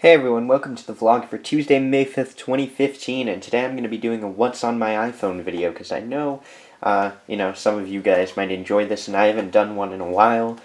Hey everyone, welcome to the vlog for Tuesday, May 5th, 2015, and today I'm going to be doing a What's on My iPhone video, because I know, some of you guys might enjoy this, and I haven't done one in a while,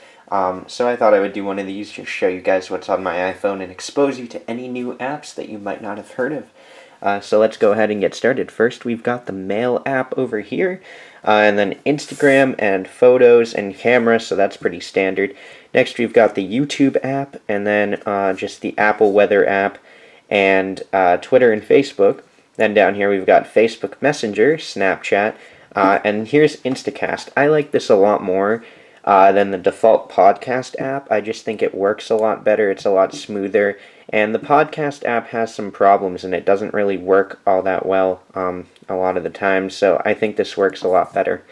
so I thought I would do one of these, just show you guys what's on my iPhone and expose you to any new apps that you might not have heard of. So let's go ahead and get started. First, we've got the Mail app over here, and then Instagram and Photos and Camera, so that's pretty standard. Next, we've got the YouTube app, and then just the Apple Weather app, and Twitter and Facebook. Then down here, we've got Facebook Messenger, Snapchat, and here's Instacast. I like this a lot more than the default podcast app. I just think it works a lot better. It's a lot smoother. And the podcast app has some problems, and it doesn't really work all that well a lot of the time, so I think this works a lot better.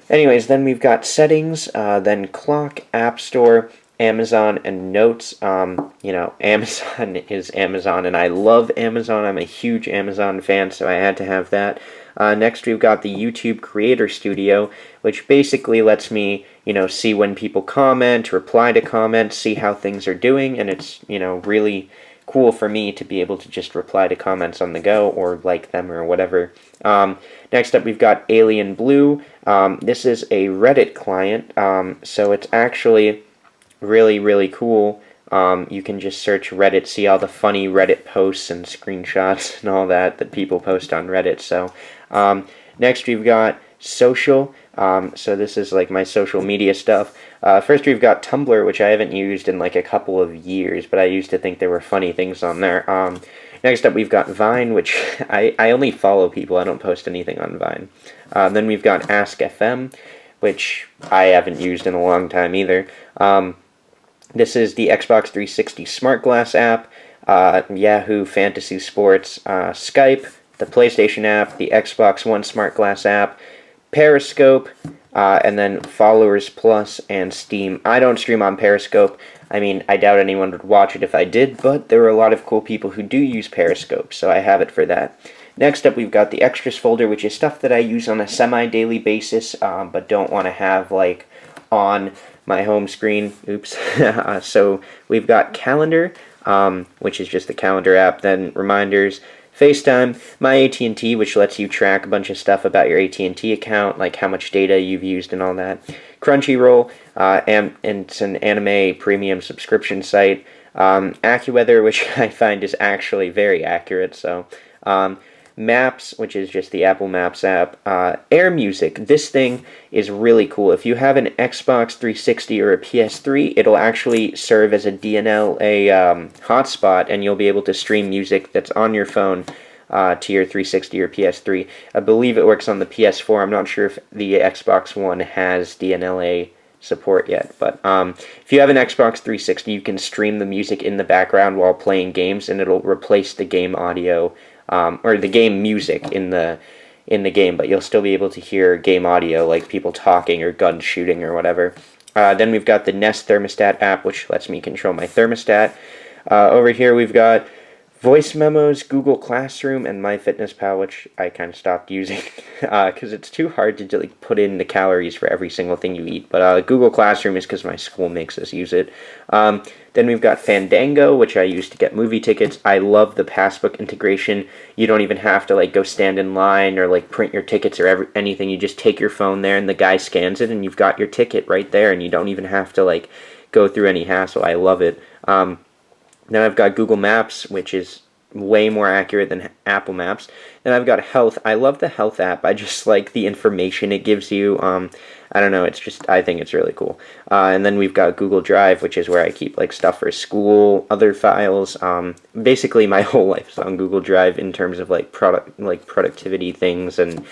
Anyways, then we've got Settings, then Clock, App Store, Amazon, and Notes. Amazon is Amazon, and I love Amazon. I'm a huge Amazon fan, so I had to have that. Next, we've got the YouTube Creator Studio, which basically lets me, see when people comment, reply to comments, see how things are doing, and it's, really cool for me to be able to just reply to comments on the go or like them or whatever. Next up, we've got Alien Blue. This is a Reddit client, so it's actually really, really cool. You can just search Reddit, see all the funny Reddit posts and screenshots and all that people post on Reddit. So next we've got Social. So this is like my social media stuff. First we've got Tumblr, which I haven't used in like a couple of years, but I used to think there were funny things on there. Next up we've got Vine, which I only follow people, I don't post anything on Vine. Then we've got Ask FM, which I haven't used in a long time either. This is the Xbox 360 Smart Glass app, Yahoo Fantasy Sports, Skype, the PlayStation app, the Xbox One Smart Glass app, Periscope, and then Followers Plus and Steam. I don't stream on Periscope. I mean, I doubt anyone would watch it if I did, but there are a lot of cool people who do use Periscope, so I have it for that. Next up, we've got the Extras folder, which is stuff that I use on a semi-daily basis, but don't want to have, like, on my home screen. Oops. So we've got Calendar, which is just the calendar app, then Reminders, FaceTime, My AT&T, which lets you track a bunch of stuff about your AT&T account, like how much data you've used and all that. Crunchyroll, and it's an anime premium subscription site. AccuWeather, which I find is actually very accurate, so Maps, which is just the Apple Maps app. Air Music, this thing is really cool. If you have an Xbox 360 or a PS3, it'll actually serve as a DNL, hotspot, and you'll be able to stream music that's on your phone to your 360 or PS3. I believe it works on the PS4. I'm not sure if the Xbox One has DNLA support yet, but if you have an Xbox 360, you can stream the music in the background while playing games, and it'll replace the game audio or the game music in the game, but you'll still be able to hear game audio, like people talking or gun shooting or whatever. Then we've got the Nest Thermostat app, which lets me control my thermostat. Over here we've got Voice Memos, Google Classroom, and MyFitnessPal, which I kind of stopped using because it's too hard to like put in the calories for every single thing you eat. But Google Classroom is because my school makes us use it. Then we've got Fandango, which I use to get movie tickets. I love the Passbook integration. You don't even have to like go stand in line or like print your tickets or anything. You just take your phone there and the guy scans it and you've got your ticket right there, and you don't even have to like go through any hassle. I love it. Then I've got Google Maps, which is way more accurate than Apple Maps. Then I've got Health. I love the Health app. I just like the information it gives you. I don't know, I think it's really cool. And then we've got Google Drive, which is where I keep like stuff for school, other files. Basically my whole life is on Google Drive in terms of like productivity things and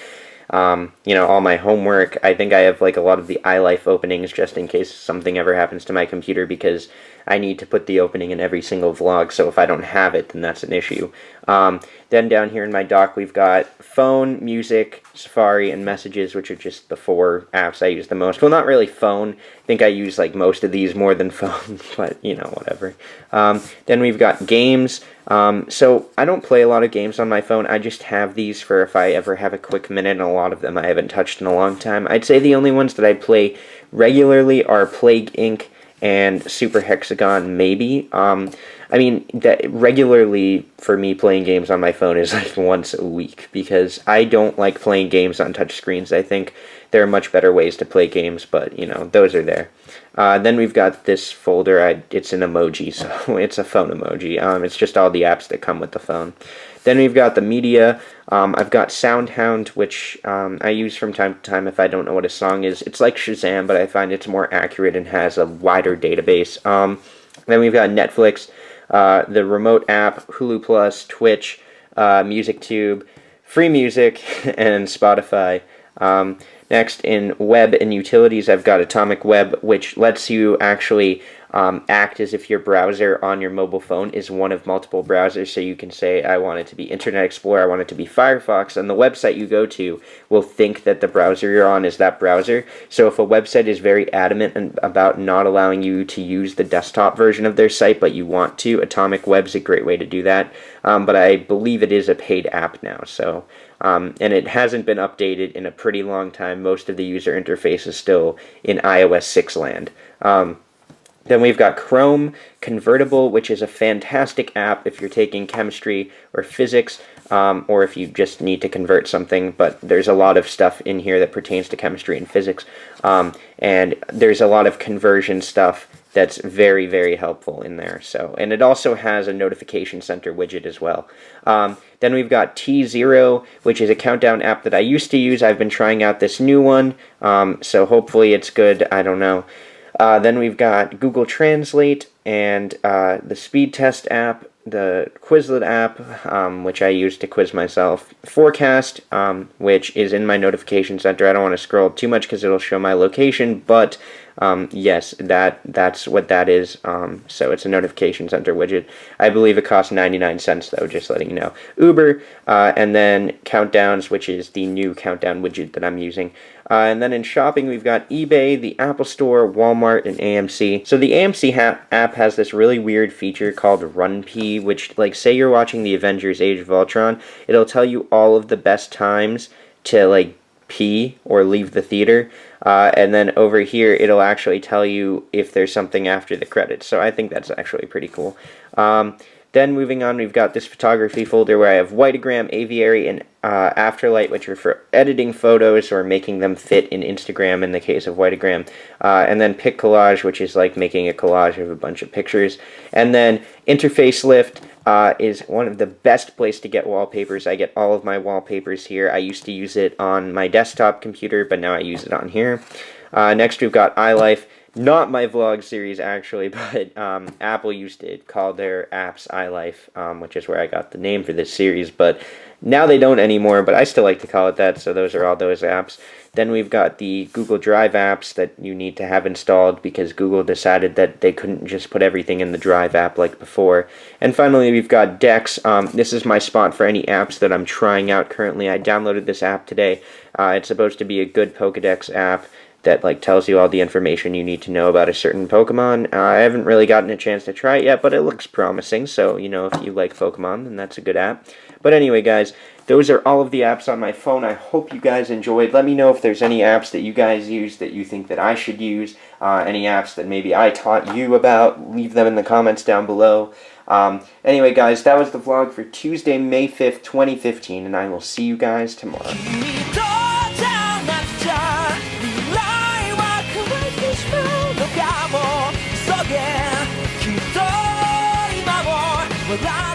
all my homework. I think I have like a lot of the iLife openings just in case something ever happens to my computer, because I need to put the opening in every single vlog, so if I don't have it, then that's an issue. Then down here in my dock, we've got Phone, Music, Safari, and Messages, which are just the 4 apps I use the most. Well, not really Phone. I think I use like most of these more than Phone, but whatever. Then we've got Games. So I don't play a lot of games on my phone. I just have these for if I ever have a quick minute, and a lot of them I haven't touched in a long time. I'd say the only ones that I play regularly are Plague Inc. and Super Hexagon, maybe. I mean, that regularly for me playing games on my phone is like once a week because I don't like playing games on touch screens. I think there are much better ways to play games, but you know, those are there. Then we've got this folder. It's an emoji, so it's a phone emoji. It's just all the apps that come with the phone. Then we've got the media. I've got SoundHound, which I use from time to time if I don't know what a song is. It's like Shazam, but I find it's more accurate and has a wider database. Then we've got Netflix, the remote app, Hulu Plus, Twitch, MusicTube, Free Music, and Spotify. Next, in web and utilities, I've got Atomic Web, which lets you actually act as if your browser on your mobile phone is one of multiple browsers. So you can say, I want it to be Internet Explorer, I want it to be Firefox, and the website you go to will think that the browser you're on is that browser. So if a website is very adamant about not allowing you to use the desktop version of their site, but you want to, Atomic Web's a great way to do that. But I believe it is a paid app now, so... and it hasn't been updated in a pretty long time. Most of the user interface is still in iOS 6 land. Then we've got Chrome Convertible, which is a fantastic app if you're taking chemistry or physics, or if you just need to convert something, but there's a lot of stuff in here that pertains to chemistry and physics, and there's a lot of conversion stuff that's very, very helpful in there. So, and it also has a notification center widget as well. Then we've got T0, which is a countdown app that I used to use. I've been trying out this new one, so hopefully it's good. I don't know. Then we've got Google Translate and the Speed Test app, the Quizlet app, which I use to quiz myself, Forecast, which is in my notification center. I don't want to scroll too much because it'll show my location, but yes, that's what that is. So it's a notification center widget. I believe it costs 99 cents though, just letting you know. Uber, and then Countdowns, which is the new countdown widget that I'm using. And then in shopping, we've got eBay, the Apple Store, Walmart, and AMC. So the AMC app has this really weird feature called Run P, which, like, say you're watching the Avengers Age of Ultron, it'll tell you all of the best times to, like, pee or leave the theater. And then over here, it'll actually tell you if there's something after the credits. So I think that's actually pretty cool. Then moving on, we've got this photography folder where I have Vitagram, Aviary, and Afterlight, which are for editing photos or making them fit in Instagram in the case of Vitagram. And then Pic Collage, which is like making a collage of a bunch of pictures. And then Interface Lift is one of the best place to get wallpapers. I get all of my wallpapers here. I used to use it on my desktop computer, but now I use it on here. Next, we've got iLife. Not my vlog series, actually, but Apple used to call their apps iLife, which is where I got the name for this series, but now they don't anymore, but I still like to call it that, so those are all those apps. Then we've got the Google Drive apps that you need to have installed because Google decided that they couldn't just put everything in the Drive app like before. And finally, we've got Dex. This is my spot for any apps that I'm trying out currently. I downloaded this app today. It's supposed to be a good Pokedex app that like tells you all the information you need to know about a certain Pokemon. I haven't really gotten a chance to try it yet, but it looks promising, so, you know, if you like Pokemon, then that's a good app. But anyway, guys, those are all of the apps on my phone. I hope you guys enjoyed. Let me know if there's any apps that you guys use that you think that I should use, any apps that maybe I taught you about. Leave them in the comments down below. Anyway, guys, that was the vlog for Tuesday, May 5th, 2015, and I will see you guys tomorrow. きっと今も笑